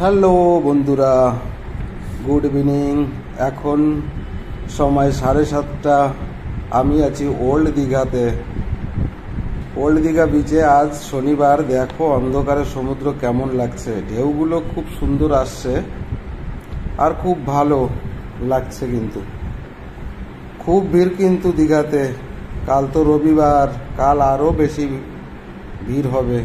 Hello বন্ধুরা, good evening. এখন সময় 7:30। আমি আছি ওল্ড দীঘাতে, ওল্ড দীঘা বিচে। আজ শনিবার। দেখো অন্ধকারে সমুদ্র কেমন লাগছে, ঢেউগুলো খুব সুন্দর আসছে আর খুব ভালো লাগছে। কিন্তু খুব ভিড় কিন্তু দীঘাতে। কাল তো রবিবার, কাল আরও বেশি ভিড় হবে।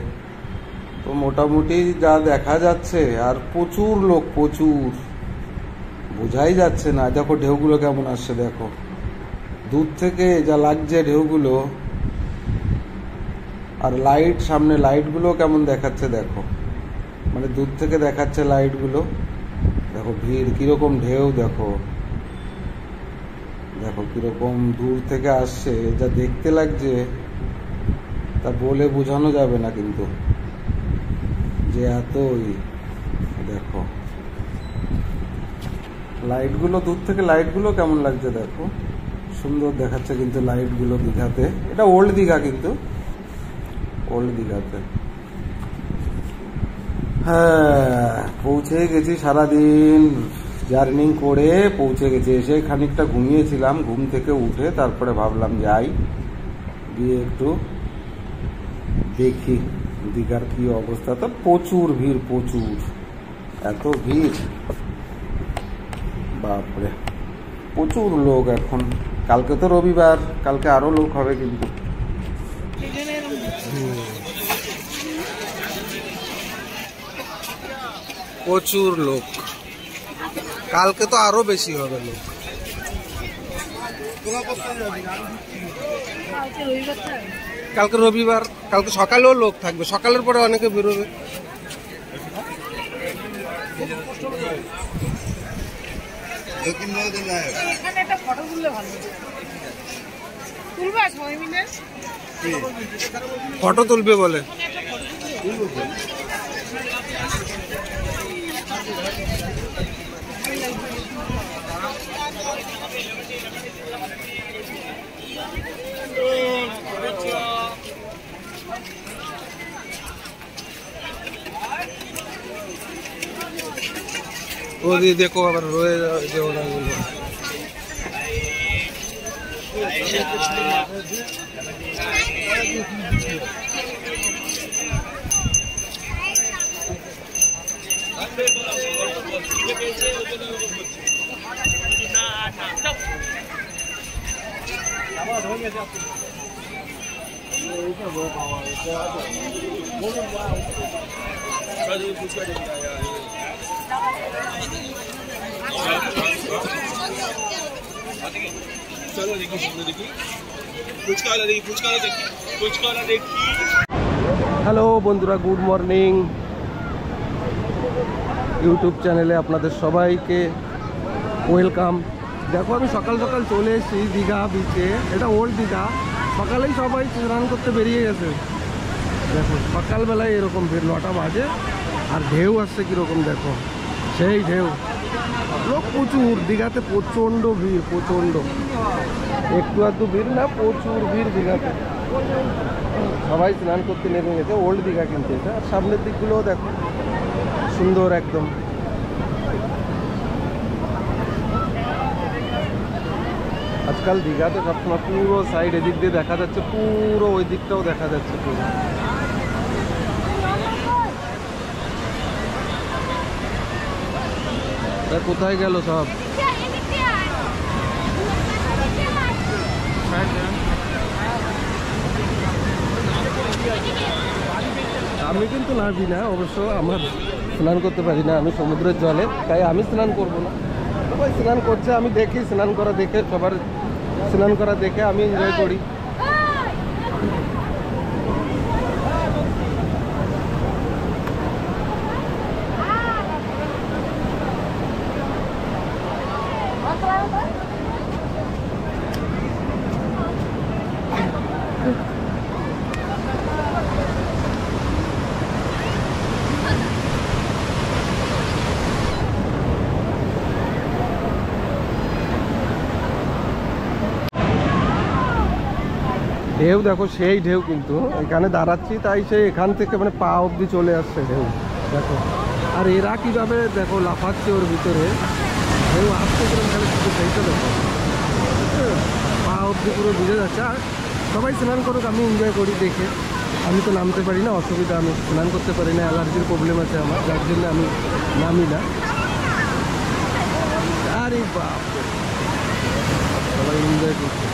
তো মোটামুটি যা দেখা যাচ্ছে, আর প্রচুর লোক, প্রচুর, বোঝাই যাচ্ছে না। দেখো ঢেউগুলো কেমন আসছে, দেখো দূর থেকে যা লাগছে ঢেউগুলো। আর লাইট, সামনে লাইটগুলো কেমন দেখাচ্ছে দেখো, মানে দূর থেকে দেখাচ্ছে লাইটগুলো। দেখো ভিড় কিরকম, ঢেউ দেখো, দেখো কিরকম দূর থেকে আসছে। যা দেখতে লাগছে তা বলে বোঝানো যাবে না কিন্তু, যে এতই। দেখো লাইটগুলো, দূর থেকে লাইটগুলো কেমন লাগছে দেখো, সুন্দর দেখাচ্ছে কিন্তু লাইটগুলো দীঘাতে। এটা ওল্ড দীঘা কিন্তু, ওল্ড দীঘাতে। হ্যাঁ, পৌঁছে গেছি। সারাদিন জার্নি করে পৌঁছে গেছি। এসে খানিকটা ঘুমিয়েছিলাম, ঘুম থেকে উঠে তারপরে ভাবলাম যাই, গিয়ে একটু দেখি দীঘার কি অবস্থা। তো প্রচুর ভিড়, প্রচুর, এত ভিড়, বাপরে, প্রচুর লোক এখন। কালকে তো রবিবার, কালকে আরো লোক হবে কিন্তু। প্রচুর লোক, কালকে তো আরো বেশি হবে লোক। কালকে রবিবার, কালকে সকালেও লোক থাকবে, সকালের পরে অনেকে বেরোবে। ফটো তুলবে বলে। ওদিকে দেখো আবার রয়ে যে ওনাগুলো। चलो देखिए, देखिए ফুচকা দেখি, ফুচকা দেখি, ফুচকা দেখি। হ্যালো বন্ধুরা, গুড মর্নিং। ইউটিউব চ্যানেলে আপনাদের সবাইকে ওয়েলকাম। দেখো আমি সকাল সকাল চলে এসেছি দীঘা বিচে। এটা ওল্ড দীঘা। সকালেই সবাই স্নান করতে বেরিয়ে গেছে। দেখো সকালবেলায় এরকম ভিড়, 9টা বাজে, আর ঢেউ আসছে কীরকম দেখো, সেই ঢেউ। লোক প্রচুর দীঘাতে, প্রচণ্ড ভিড়, প্রচণ্ড। একটু আধটু ভিড় না, প্রচুর ভিড় দীঘাতে। সবাই স্নান করতে নেমে গেছে। ওল্ড দীঘা কিন্তু এটা। আর সামনের দিকগুলোও দেখো সুন্দর একদম। আজকাল দীঘাতে সবসময় পুরো সাইড এদিক দিয়ে দেখা যাচ্ছে, পুরো ওই দিকটাও দেখা যাচ্ছে পুরো। কোথায় গেল সব? আমি কিন্তু নামি না, অবশ্য আমার স্নান করতে পারি না আমি সমুদ্রের জলে, তাই আমি স্নান করব না। সবাই স্নান করছে, আমি দেখি স্নান করা দেখে, সবার স্নান করা দেখে আমি এনজয় করি। ঢেউ দেখো, সেই ঢেউ কিন্তু। এখানে দাঁড়াচ্ছি তাই সেই এখান থেকে মানে পা অবধি চলে আসছে ঢেউ। দেখো আর এরা কীভাবে দেখো লাফাচ্ছে ওর ভিতরে, ঢেউ আসছে কিরকম খালি শুধু সেইটা দেখো, পা অব্দি পুরো ভিজে যাচ্ছে। আর সবাই স্নান করুক, আমি এনজয় করি দেখে। আমি তো নামতে পারি না, অসুবিধা, আমি স্নান করতে পারি না, অ্যালার্জির প্রবলেম আছে আমার, যার জন্য আমি নামি না। আরে বাপ, সবাই এনজয় করছে।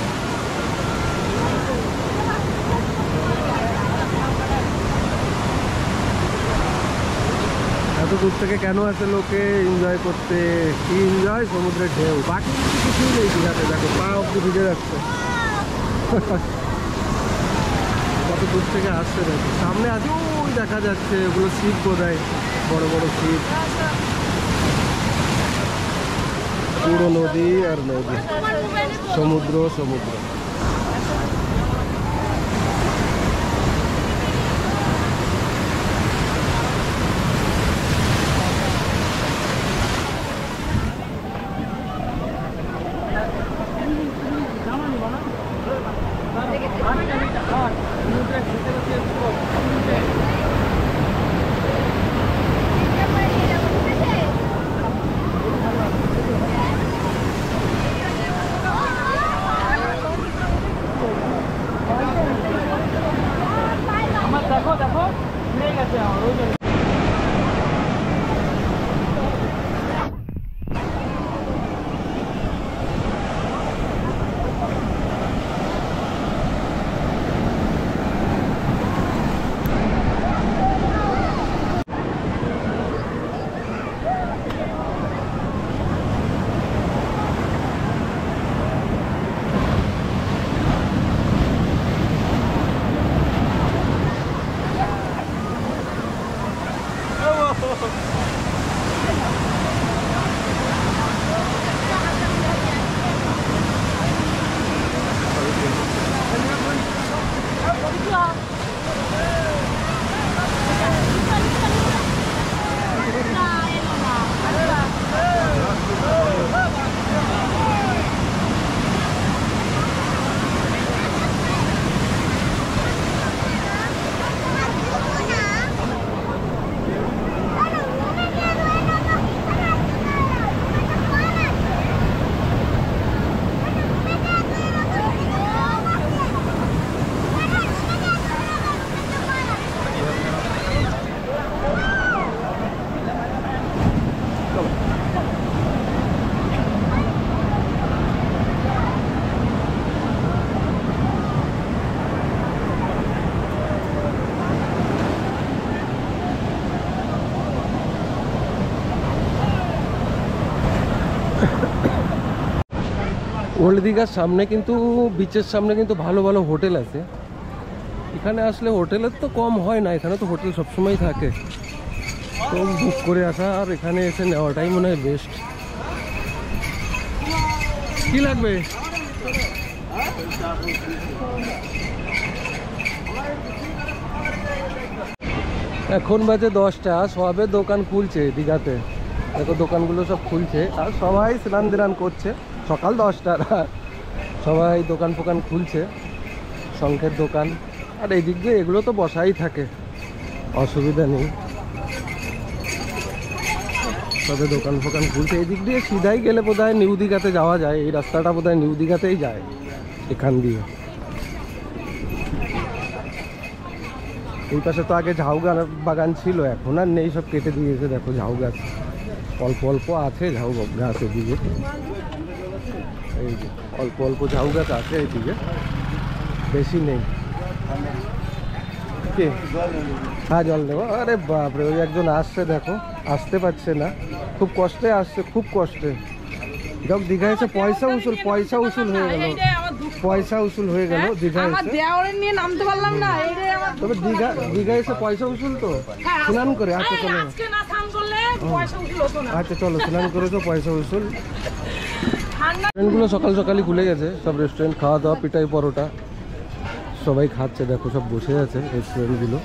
এত দূর থেকে কেন আসে লোকে এনজয় করতে? কি এনজয়? সমুদ্রের ঢেউ, বাকি কিছুই নেই দীঘাতে। দেখো পা অব্দি ভিজে যাচ্ছে। কত দূর থেকে আসছে দেখো, সামনে আছে ওই দেখা যাচ্ছে, ওগুলো শিপ বোধহয়, বড় বড় শিপ। পুরো নদী আর নদী, সমুদ্র সমুদ্র। দেখো দেখো ভুলে গেছে আমার ওই জন্য। ওল্ড দীঘার সামনে কিন্তু, বিচের সামনে কিন্তু ভালো ভালো হোটেল আছে। এখানে আসলে হোটেলের তো কম হয় না, এখানে তো হোটেল সবসময় থাকে, তো বুক করে আসা আর এখানে এসে নেওয়াটাই মনে হয় বেস্ট। কি লাগবে? এখন বাজে 10টা, সবে দোকান খুলছে দীঘাতে। দেখো দোকানগুলো সব খুলছে আর সবাই স্নান দিনান করছে। সকাল 10টার সবাই দোকান ফোকান খুলছে, শঙ্খের দোকান। আর এই দিক দিয়ে এগুলো তো বসাই থাকে, অসুবিধা নেই। তবে দোকান ফোকান খুলছে। এই দিক দিয়ে সিধাই গেলে বোধহয় নিউ দীঘাতে যাওয়া যায়। এই রাস্তাটা বোধহয় নিউ দীঘাতেই যায় এখান দিয়ে। এই পাশে তো আগে ঝাউ বাগান ছিল, এখন আর নেই, সব কেটে দিয়েছে। দেখো ঝাউ গাছ অল্প অল্প আছে, ঝাউ গাছ এদিকে, এই যে অল্প অল্প ঝাউ গাছ আছে এইদিকে, বেশি নেই। কি? হ্যাঁ জল নেবো। আরে বাপরে, ওই একজন আসছে দেখো, আসতে পারছে না, খুব কষ্টে আসছে, খুব কষ্টে। যখন দীঘা এসে পয়সা উসুল হয়ে গেল, পয়সা উসুল হয়ে গেল দীঘা এসে। তবে দীঘা এসে পয়সা উসুল তো স্নান করে। আচ্ছা চলো, আচ্ছা চলো স্নান করে তো পয়সা উসুল। রেস্টুরেন্টগুলো সকাল সকালই খুলে গেছে, সব রেস্টুরেন্ট, খাওয়া দাওয়া, পিঠাই পরোটা সবাই খাচ্ছে। দেখো সব বসে আছে রেস্টুরেন্টগুলো।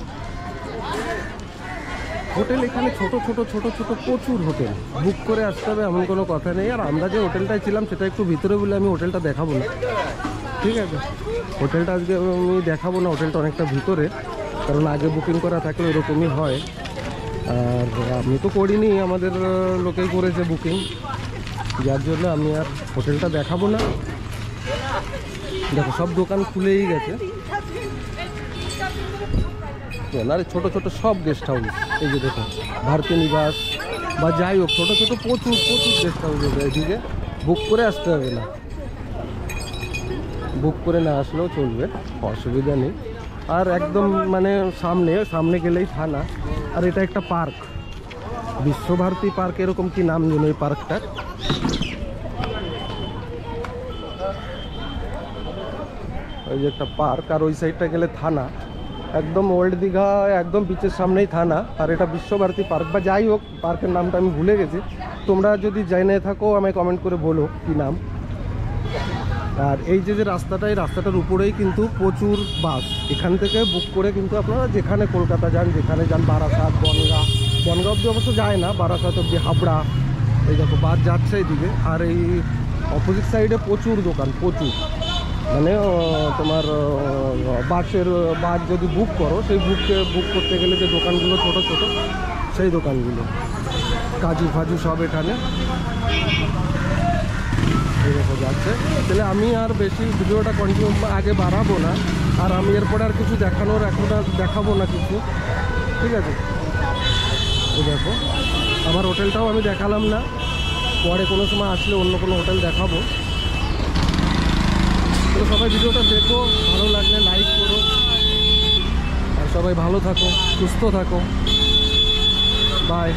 হোটেল এখানে ছোট ছোট ছোট ছোট প্রচুর হোটেল, বুক করে আসতে হবে এমন কোনো কথা নেই। আর আমরা যে হোটেলটায় ছিলাম সেটা একটু ভিতরে বলে আমি হোটেলটা দেখাবো না, ঠিক আছে? হোটেলটা আজকে আমি দেখাবো না, হোটেলটা অনেকটা ভিতরে, কারণ আগে বুকিং করা থাকলে এরকমই হয়। আর আমি তো করিনি, আমাদের লোকেই করেছে বুকিং, যার জন্য আমি আর হোটেলটা দেখাবো না। দেখো সব দোকান খুলেই গেছে, আরে ছোট ছোট সব গেস্ট হাউস, এই যে দেখো ভারতী নিবাস বা যাই হোক ছোট ছোট প্রচুর প্রচুর গেস্ট হাউস আছে। এদিকে বুক করে আসতে হবে না, বুক করে না আসলেও চলবে, অসুবিধা নেই। আর একদম মানে সামনে সামনে গেলেই থানা। আর এটা একটা পার্ক, বিশ্বভারতী পার্ক এরকম কি নাম যেন এই পার্কটার। ওই যে একটা পার্ক, আর ওই সাইডটা গেলে থানা, একদম ওল্ড দীঘা একদম বিচের সামনেই থানা। আর এটা বিশ্বভারতী পার্ক বা যাই হোক, পার্কের নামটা আমি ভুলে গেছি, তোমরা যদি জেনে থাকো আমায় কমেন্ট করে বলো কি নাম। আর এই যে যে রাস্তাটা, এই রাস্তাটার উপরেই কিন্তু প্রচুর বাস, এখান থেকে বুক করে কিন্তু আপনারা যেখানে কলকাতা যান, যেখানে যান, বারাসাত, বনগাঁ, বনগাঁ অব্দি অবশ্য যায় না, বারাসাত অব্দি, হাবড়া, এই দেখো বাস যাচ্ছে এইদিকে। আর এই অপোজিট সাইডে প্রচুর দোকান, প্রচুর, মানে তোমার বাসের বাস যদি বুক করো, সেই বুক করতে গেলে যে দোকানগুলো ছোট ছোট, সেই দোকানগুলো, কাজু ফাজু সব এখানে এই দেখো যাচ্ছে। তাহলে আমি আর বেশি ভিডিওটা কন্টিনিউ আগে বাড়াবো না, আর আমি এরপরে আর কিছু দেখানোর এখন আর দেখাবো না কিছু, ঠিক আছে। এই দেখো আমার হোটেলটাও আমি দেখালাম না, পরে কোনো সময় আসলে অন্য কোনো হোটেল দেখাবো। তো সবাই ভিডিওটা দেখো, ভালো লাগলে লাইক করো, আর সবাই ভালো থাকো, সুস্থ থাকো, বাই।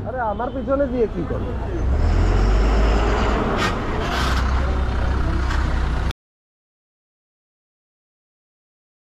আরে আমার পিছনে দিয়ে কি করো?